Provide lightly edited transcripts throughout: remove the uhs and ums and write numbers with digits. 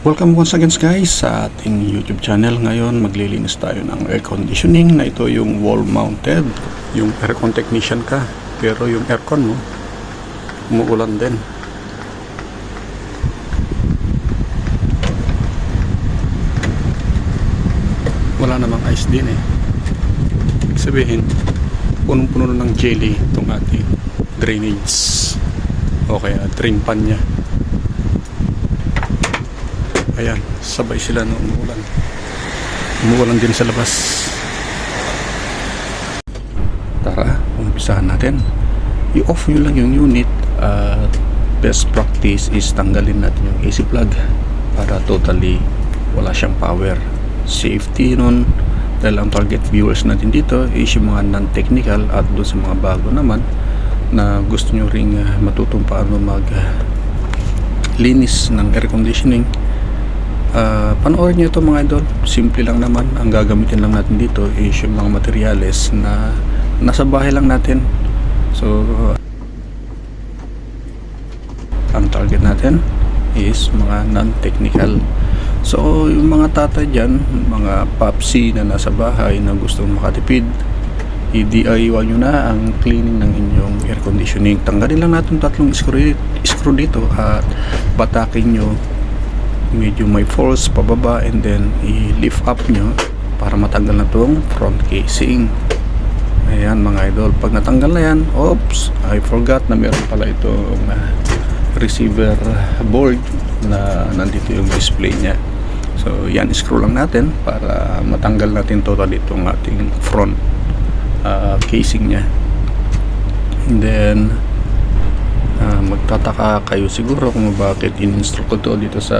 Welcome once again guys sa ating YouTube channel. Ngayon maglilinis tayo ng air conditioning na ito yung wall mounted. Yung aircon technician ka pero yung aircon mo umuulan din. Wala namang ice din eh. Ibig sabihin punong-puno ng jelly itong ating drainage o kaya drain pan nya. Ayan, sabay sila na umuulan. Umuulan din sa labas. Tara, umpisahan natin. I-off nyo lang yung unit at best practice is tanggalin natin yung AC plug para totally wala siyang power. Safety nun, dahil ang target viewers natin dito is yung mga non-technical at doon sa mga bago naman na gusto nyo ring matutong paano linis ng air conditioning. Panoorin nyo ito mga idol. Simple lang naman. Ang gagamitin lang natin dito is yung mga materyales na nasa bahay lang natin. So ang target natin is mga non-technical. So yung mga tatay dyan, mga papsi na nasa bahay na gustong makatipid, i-DIY nyo na ang cleaning ng inyong air conditioning. Tanggalin lang natin tatlong screw dito at batakin nyo medyo may force pababa and then i-lift up nyo para matanggal na itong front casing. Ayan mga idol, pag natanggal na yan, oops, I forgot na meron pala itong receiver board na nandito yung display nya. So yan, screw lang natin para matanggal natin total itong ating front casing nya. And then magtataka kayo siguro kung bakit in-install ko to dito sa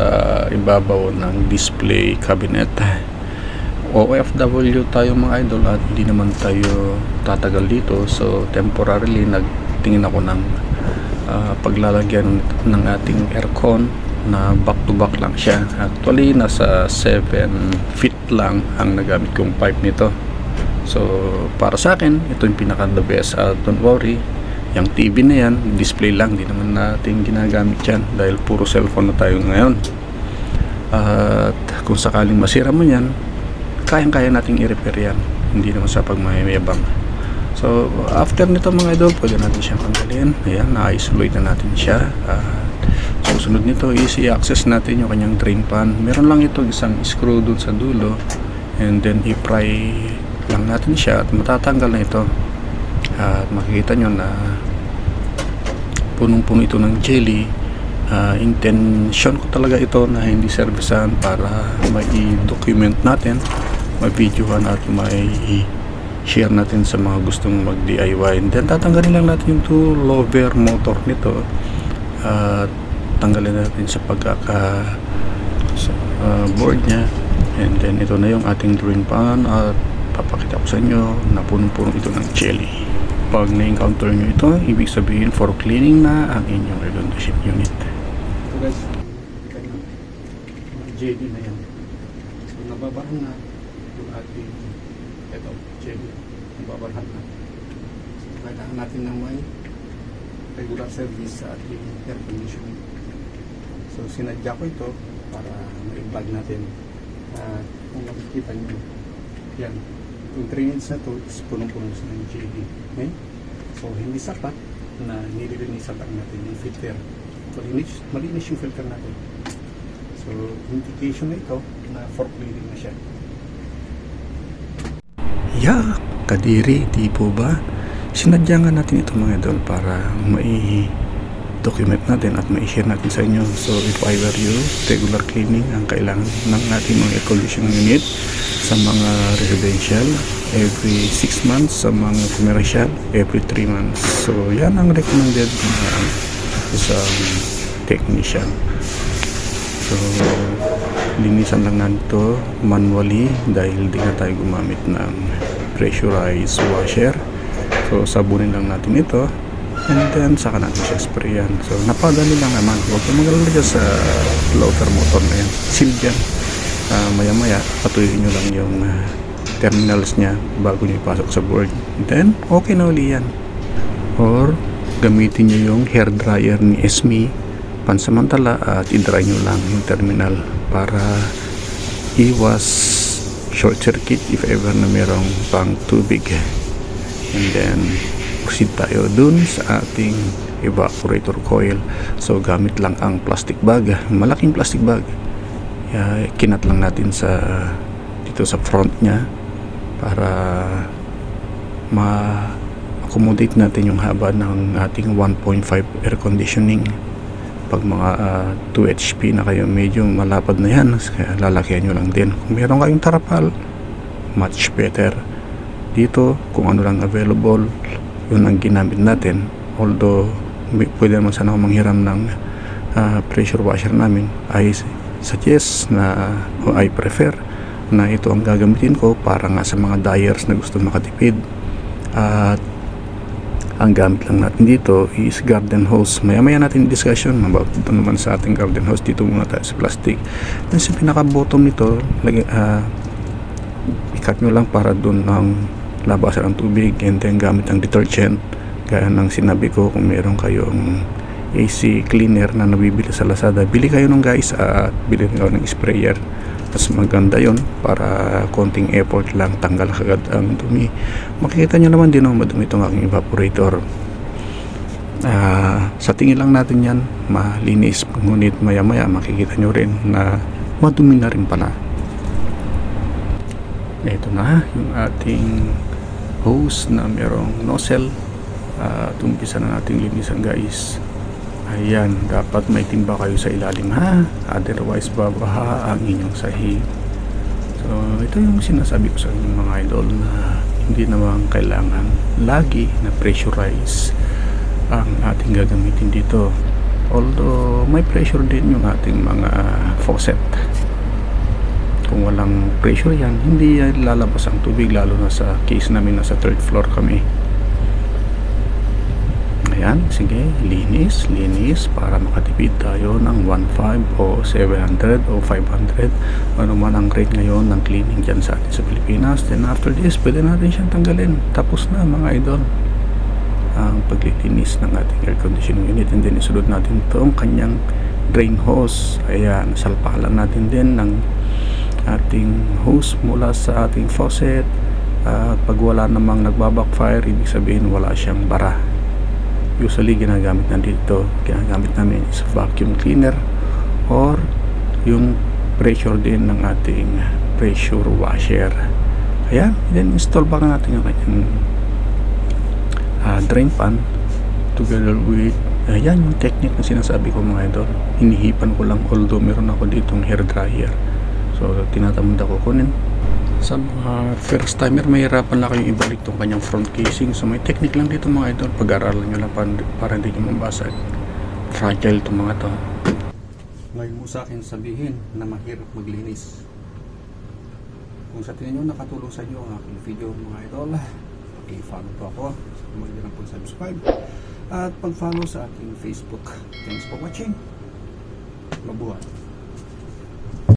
ibabaw ng display cabinet. OFW tayo mga idol at hindi naman tayo tatagal dito, so temporarily nagtingin ako ng paglalagyan ng ating aircon na back to back lang siya. Actually nasa 7 feet lang ang nagamit kong pipe nito. So para sa akin ito yung pinaka the best. Don't worry, yung TV na yan, display lang, di naman natin ginagamit yan dahil puro cellphone na tayo ngayon. At kung sakaling masira mo yan, kayang-kaya nating i-repair yan, hindi naman sa pagmamayabang. So after nito mga idol, pwede natin siyang tanggalin. Ayan, na-isolate na natin siya. Susunod nito is i-access natin yung kanyang drain pan. Meron lang ito isang screw dun sa dulo and then i-pry lang natin siya at matatanggal na ito. At makikita nyo na punong-puno ito ng jelly. Intention ko talaga ito na hindi servisan para mai-document natin, ma-videohan at mai-share natin sa mga gustong mag-DIY. And then tatanggalin lang natin yung lower motor nito at tanggalin natin sa board nya. And then ito na yung ating drain pan at papakita ko sa inyo na punong-puno ito ng jelly. Pag na-encounter nyo ito, ibig sabihin for cleaning na ang inyong air conditioning unit. So guys, jelly na yan. So nababahan na yung ating jelly. Nababahan na. So kailangan natin ng may regular service sa ating air conditioning. So sinadya ko ito para ma-vlog natin. Kung makikita nyo, yan. Yung drainage na to is punong-puno sa ng jelly. Okay? So hindi sapat na nililinisan lang natin yung filter. Malinis yung filter natin. So indication na ito na for cleaning na siya. Yeah, kadiri, di po ba? Sinadya nga natin ito mga idol para mai-document natin at mai-share natin sa inyo. So if I were you, regular cleaning ang kailangan ng ating mga air conditioning unit sa mga residential, every 6 months, sa mga commercial, every 3 months. So yan ang recommended sa technician. So linisan lang natin ito manually dahil di na tayo gumamit ng pressurized washer. So sabunin lang natin ito and then saka natin siya sprayan. So napadali lang naman, huwag kang magalala sa floater motor na yan, seal dyan. Maya-maya patuloy nyo lang yung terminals nya bago nyo ipasok sa board, then okay na uli yan. Or gamitin nyo yung hair dryer ni Esme pansamantala at i-dry nyo lang yung terminal para iwas short circuit if ever na merong pang tubig. And then proceed tayo dun sa ating evaporator coil. So gamit lang ang plastic bag, malaking plastic bag. Kinat lang natin dito sa front nya para ma-accommodate natin yung haba ng ating 1.5 air conditioning. Pag mga 2 HP na kayo, medyo malapad na yan, kaya lalakihan nyo lang din. Kung meron kayong tarapal, much better. Dito kung ano lang available, yun ang ginamit natin. Although pwede naman sana manghiram ng pressure washer namin, I suggest na o I prefer na ito ang gagamitin ko para nga sa mga dyers na gusto makatipid. At ang gamit lang natin dito is garden hose. Maya natin discussion about ito naman sa ating garden hose. Dito muna tayo sa plastic. Then sa pinaka bottom nito, ikat nyo lang para doon ng labasan ng tubig, and then gamit ang detergent gaya ng sinabi ko. Kung meron kayong AC cleaner na nabibili sa Lazada, bili kayo nung guys, at bili kayo ng sprayer. Mas maganda yon para konting effort lang, tanggal agad ang dumi. Makikita nyo naman din madumi itong aking evaporator. Sa tingin lang natin yan malinis, ngunit maya makikita nyo rin na madumi na rin pala. Ito na yung ating hose na merong nozzle. Umpisa na natin linisan guys. Ayan, dapat may timba kayo sa ilalim ha, otherwise babaha ang inyong sahig. So ito yung sinasabi ko sa inyong mga idol, na hindi naman kailangan lagi na pressurize ang ating gagamitin dito. Although may pressure din yung ating mga faucet. Kung walang pressure yan, hindi lalabas ang tubig, lalo na sa case namin nasa 3rd floor kami. Ayan, sige, linis para makatipid tayo ng 1.5 o 700 o 500, ano man ang rate ngayon ng cleaning dyan sa atin sa Pilipinas. Then after this, pwede natin siyang tanggalin. Tapos na mga idol ang paglilinis ng ating air conditioning unit. And then isunod natin itong kanyang drain hose. Ayan, salpakan natin din ng ating hose mula sa ating faucet. Pag wala namang nagbabackfire, ibig sabihin wala siyang bara. Usually ginagamit namin is vacuum cleaner or yung pressure din ng ating pressure washer. Ayan, then install pa natin yung kanyang drain pan together with ayan yung technique na sinasabi ko mga idol. Hinihipan ko lang, although meron ako ditong hair dryer, so tinatamad ako kunin. Sa mga first timer, mahirapan lang kayong ibalik itong kanyang front casing. So may technique lang dito mga idol, pag-aralan nyo lang para hindi nyo mabasag. Fragile itong mga to. Ngayon mo sa akin sabihin na mahirap maglinis. Kung sa tingin nyo nakatulong sa inyo ang aking video mga idol, i-follow po ako, huwag nyo lang po subscribe at pag-follow sa aking Facebook. Thanks for watching. Mabuhay.